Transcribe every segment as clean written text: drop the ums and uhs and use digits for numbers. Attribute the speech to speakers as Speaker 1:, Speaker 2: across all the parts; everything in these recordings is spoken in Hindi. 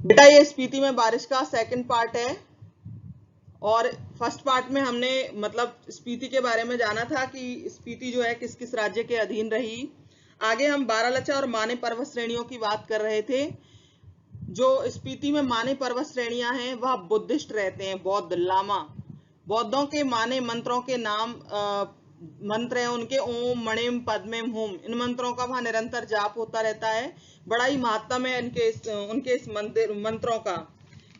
Speaker 1: बेटा ये स्पीति में बारिश का सेकंड पार्ट है और फर्स्ट पार्ट में हमने मतलब स्पीति के बारे में जाना था कि स्पीति जो है किस किस राज्य के अधीन रही। आगे हम बारालाचा और माने पर्वत श्रेणियों की बात कर रहे थे। जो स्पीति में माने पर्वत श्रेणियां हैं वह बुद्धिस्ट रहते हैं, बौद्ध लामा। बौद्धों के माने मंत्रों के नाम मंत्र हैं उनके ओम मणिम पद्मेम होम। इन मंत्रों का वहां निरंतर जाप होता रहता है। बड़ा ही महत्व है उनके इस मंत्रों का।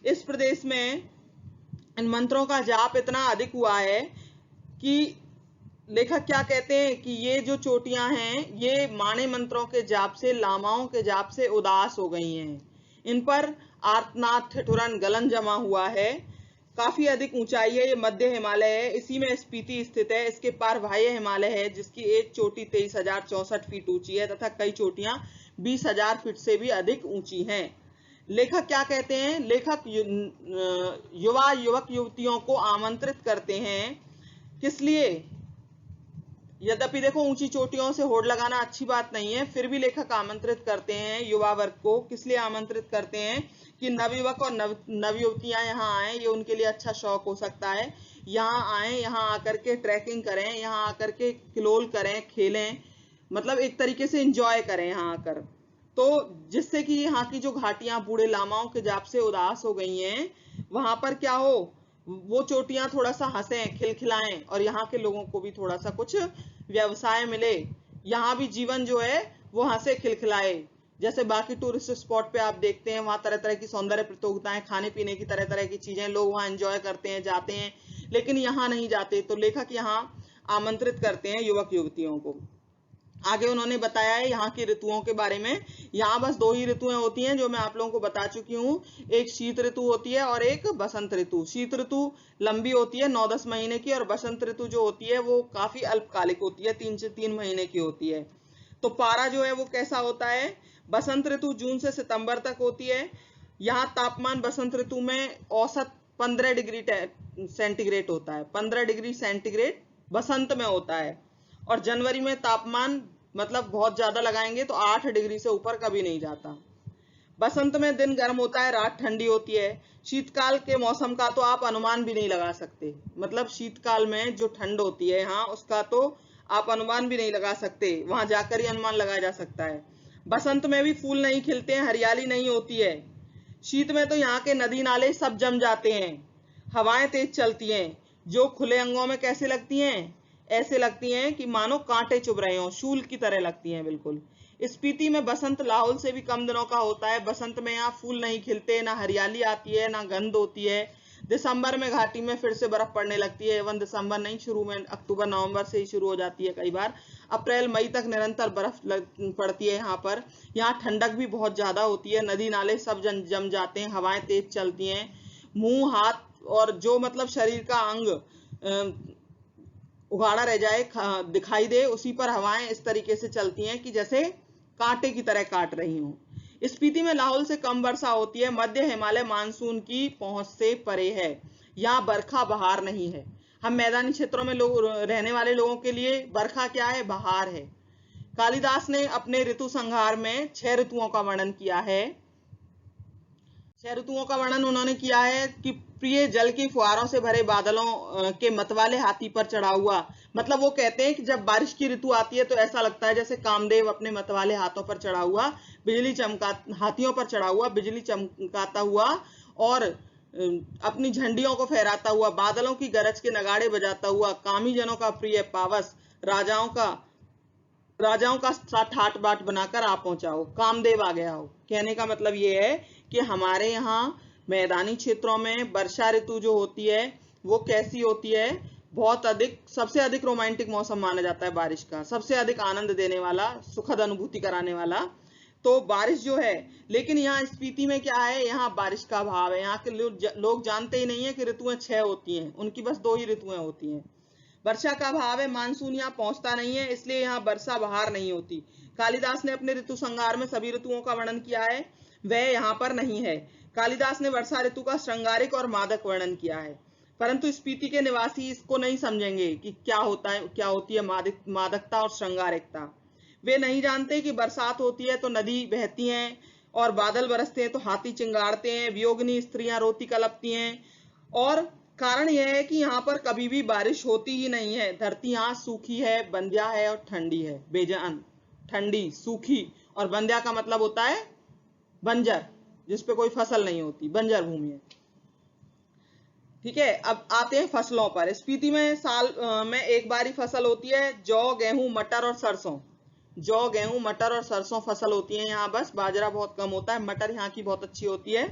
Speaker 1: इस प्रदेश में इन मंत्रों का जाप इतना अधिक हुआ है कि लेखक क्या कहते हैं कि ये जो चोटियां हैं ये माने मंत्रों के जाप से, लामाओं के जाप से उदास हो गई हैं। इन पर आर्तनाद, ठिठुरन, गलन जमा हुआ है। काफी अधिक ऊंचाई है, ये मध्य हिमालय है, इसी में स्पीति स्थित है। इसके पार बाह्य हिमालय है जिसकी एक चोटी 23,064 फीट ऊंची है तथा कई चोटियां 20,000 फीट से भी अधिक ऊंची हैं। लेखक क्या कहते हैं? लेखक युवा युवक युवतियों को आमंत्रित करते हैं। किस लिए? यद्यपि देखो ऊंची चोटियों से होड़ लगाना अच्छी बात नहीं है, फिर भी लेखक आमंत्रित करते हैं युवा वर्ग को। किस लिए आमंत्रित करते हैं? कि नवयुवक और नवयुवतियां यहाँ आए, ये उनके लिए अच्छा शौक हो सकता है। यहाँ आए, यहाँ आकर के ट्रैकिंग करें, यहाँ आकर के किलोल करें, खेलें, मतलब एक तरीके से इंजॉय करें यहाँ आकर। तो जिससे कि यहाँ की जो घाटियां बूढ़े लामाओं के जाप से उदास हो गई हैं, वहां पर क्या हो, वो चोटियां थोड़ा सा हंसें, खिलखिलाएं और यहाँ के लोगों को भी थोड़ा सा कुछ व्यवसाय मिले। यहाँ भी जीवन जो है वो हंसे खिलखिलाए। जैसे बाकी टूरिस्ट स्पॉट पे आप देखते हैं वहां तरह तरह की सौंदर्य प्रतियोगिताएं, खाने पीने की तरह तरह की चीजें, लोग वहां एंजॉय करते हैं, जाते हैं, लेकिन यहाँ नहीं जाते। तो लेखक यहाँ आमंत्रित करते हैं युवक युवतियों को। आगे उन्होंने बताया है यहाँ की ऋतुओं के बारे में। यहाँ बस दो ही ऋतुएं होती हैं जो मैं आप लोगों को बता चुकी हूँ। एक शीत ऋतु होती है और एक बसंत ऋतु। शीत ऋतु लंबी होती है 9-10 महीने की, और बसंत ऋतु जो होती है वो काफी अल्पकालिक होती है, 3 से 3 महीने की होती है। तो पारा जो है वो कैसा होता है? बसंत ऋतु जून से सितंबर तक होती है। यहाँ तापमान बसंत ऋतु में औसत 15 डिग्री सेंटीग्रेड होता है। 15 डिग्री सेंटीग्रेड बसंत में होता है। और जनवरी में तापमान मतलब बहुत ज्यादा लगाएंगे तो 8 डिग्री से ऊपर कभी नहीं जाता। बसंत में दिन गर्म होता है, रात ठंडी होती है। शीतकाल के मौसम का तो आप अनुमान भी नहीं लगा सकते। मतलब शीतकाल में जो ठंड होती है यहाँ, उसका तो आप अनुमान भी नहीं लगा सकते, वहां जाकर ही अनुमान लगाया जा सकता है। बसंत में भी फूल नहीं खिलते हैं, हरियाली नहीं होती है। शीत में तो यहाँ के नदी नाले सब जम जाते हैं, हवाएं तेज चलती हैं, जो खुले अंगों में कैसे लगती हैं? ऐसे लगती हैं कि मानो कांटे चुभ रहे हो, शूल की तरह लगती हैं बिल्कुल। स्पीति में बसंत लाहौल से भी कम दिनों का होता है। बसंत में यहाँ फूल नहीं खिलते, ना हरियाली आती है, ना गंध होती है। दिसंबर में घाटी में फिर से बर्फ पड़ने लगती है। एवं दिसंबर नहीं, शुरू में अक्टूबर नवंबर से ही शुरू हो जाती है कई बार। अप्रैल मई तक निरंतर बर्फ पड़ती है यहाँ पर। यहाँ ठंडक भी बहुत ज्यादा होती है, नदी नाले सब जम जाते हैं, हवाएं तेज चलती हैं। मुंह हाथ और जो मतलब शरीर का अंग उगाड़ा रह जाए, दिखाई दे, उसी पर हवाएं इस तरीके से चलती हैं कि जैसे कांटे की तरह काट रही हूं। स्पीति में लाहौल से कम वर्षा होती है। मध्य हिमालय मानसून की पहुंच से परे है। यहाँ बरखा बहार नहीं है। हम मैदानी क्षेत्रों में लोग रहने वाले लोगों के लिए बरखा क्या है? बहार है। कालिदास ने अपने ऋतु संहार में 6 ऋतुओं का वर्णन किया है। 6 ऋतुओं का वर्णन उन्होंने किया है कि प्रिय जल की फुहारों से भरे बादलों के मतवाले हाथी पर चढ़ा हुआ। मतलब वो कहते हैं कि जब बारिश की ऋतु आती है तो ऐसा लगता है जैसे कामदेव अपने मतवाले हाथों पर चढ़ा हुआ, बिजली चमका हाथियों पर चढ़ा हुआ, बिजली चमकाता हुआ और अपनी झंडियों को फहराता हुआ, बादलों की गरज के नगाड़े बजाता हुआ, कामी जनों का प्रिय पावस, राजाओं का ठाट बाट बनाकर आ पहुंचा हो, कामदेव आ गया हो। कहने का मतलब ये है कि हमारे यहाँ मैदानी क्षेत्रों में वर्षा ऋतु जो होती है वो कैसी होती है? बहुत अधिक, सबसे अधिक रोमांटिक मौसम माना जाता है बारिश का, सबसे अधिक आनंद देने वाला, सुखद अनुभूति कराने वाला। तो बारिश जो है, लेकिन यहाँ स्पीति में क्या है? यहाँ बारिश का अभाव है। यहाँ के लोग जानते ही नहीं है कि ऋतुएं 6 होती हैं, उनकी बस 2 ही ऋतुएं होती हैं। वर्षा का अभाव है, मानसून यहाँ पहुंचता नहीं है, इसलिए यहाँ वर्षा बहार नहीं होती। कालिदास ने अपने ऋतु संहार में सभी ऋतुओं का वर्णन किया है, वह यहाँ पर नहीं है। कालिदास ने वर्षा ऋतु का श्रृंगारिक और मादक वर्णन किया है, परंतु स्पीति के निवासी इसको नहीं समझेंगे कि क्या होता है, क्या होती है मादकता और श्रृंगारिकता। वे नहीं जानते कि बरसात होती है तो नदी बहती हैं और बादल बरसते हैं तो हाथी चिंगाड़ते हैं, वियोगिनी स्त्रियां रोती कलपती हैं। और कारण यह है कि यहाँ पर कभी भी बारिश होती ही नहीं है। धरती यहाँ सूखी है, बंध्या है और ठंडी है। बेजान, ठंडी, सूखी, और बंध्या का मतलब होता है बंजर, जिसपे कोई फसल नहीं होती, बंजर भूमि है। ठीक है, अब आते हैं फसलों पर। स्पीति में साल में एक बार फसल होती है। जौ, गेहूं, मटर और सरसों। जौ, गेहूं, मटर और सरसों फसल होती है यहाँ, बस बाजरा बहुत कम होता है। मटर यहाँ की बहुत अच्छी होती है।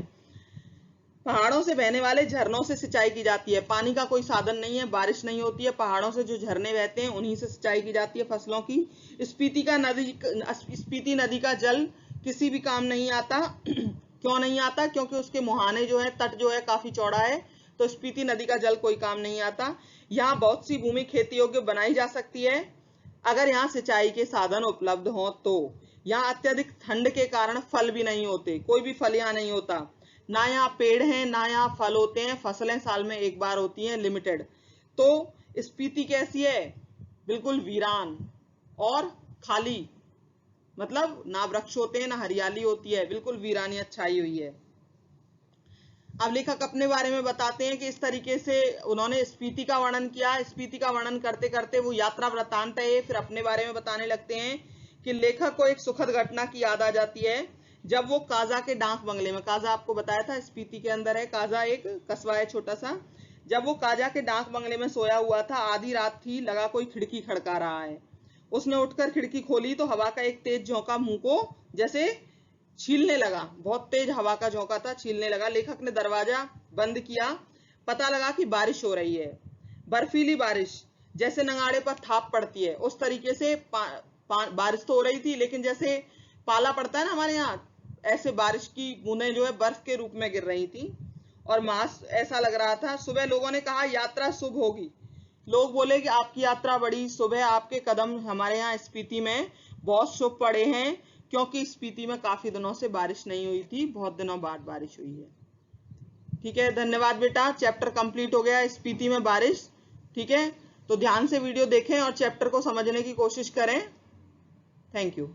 Speaker 1: पहाड़ों से बहने वाले झरनों से सिंचाई की जाती है। पानी का कोई साधन नहीं है, बारिश नहीं होती है, पहाड़ों से जो झरने बहते हैं उन्हीं से सिंचाई की जाती है फसलों की। स्पीति नदी का जल किसी भी काम नहीं आता। क्यों नहीं आता? क्योंकि उसके मुहाने जो है, तट जो है काफी चौड़ा है, तो स्पीति नदी का जल कोई काम नहीं आता। यहाँ बहुत सी भूमि खेती योग्य बनाई जा सकती है अगर यहाँ सिंचाई के साधन उपलब्ध हो तो। यहाँ अत्यधिक ठंड के कारण फल भी नहीं होते, कोई भी फल यहाँ नहीं होता। ना यहाँ पेड़ हैं, ना यहाँ फल होते हैं। फसलें साल में एक बार होती हैं, लिमिटेड। तो स्पीति कैसी है? बिल्कुल वीरान और खाली, मतलब ना वृक्ष होते हैं, ना हरियाली होती है, बिल्कुल वीरानियत छाई हुई है। अब लेखक अपने बारे में बताते हैं कि इस तरीके से उन्होंने स्पीति का वर्णन किया। स्पीति का वर्णन करते करते वो यात्रा वृत्तांत है, फिर अपने बारे में बताने लगते हैं कि लेखक को एक सुखद घटना की याद आ जाती है। जब वो काजा के डाक बंगले में, काजा आपको बताया था स्पीति के अंदर है, काजा एक कस्बा है छोटा सा। जब वो काजा के डाक बंगले में सोया हुआ था, आधी रात थी, लगा कोई खिड़की खड़का रहा है। उसने उठकर खिड़की खोली तो हवा का एक तेज झोंका मुंह को जैसे छीलने लगा। बहुत तेज हवा का झोंका था, छीलने लगा। लेखक ने दरवाजा बंद किया, पता लगा कि बारिश हो रही है, बर्फीली बारिश, जैसे नगाड़े पर थाप पड़ती है उस तरीके से बारिश तो हो रही थी, लेकिन जैसे पाला पड़ता है ना हमारे यहाँ, ऐसे बारिश की बूंदें जो है बर्फ के रूप में गिर रही थी और मास ऐसा लग रहा था। सुबह लोगों ने कहा यात्रा शुभ होगी। लोग बोले कि आपकी यात्रा बड़ी शुभ है, आपके कदम हमारे यहाँ स्पीति में बहुत शुभ पड़े हैं, क्योंकि स्पीति में काफी दिनों से बारिश नहीं हुई थी, बहुत दिनों बाद बारिश हुई है। ठीक है, धन्यवाद बेटा। चैप्टर कंप्लीट हो गया, स्पीति में बारिश। ठीक है, तो ध्यान से वीडियो देखें और चैप्टर को समझने की कोशिश करें। Thank you.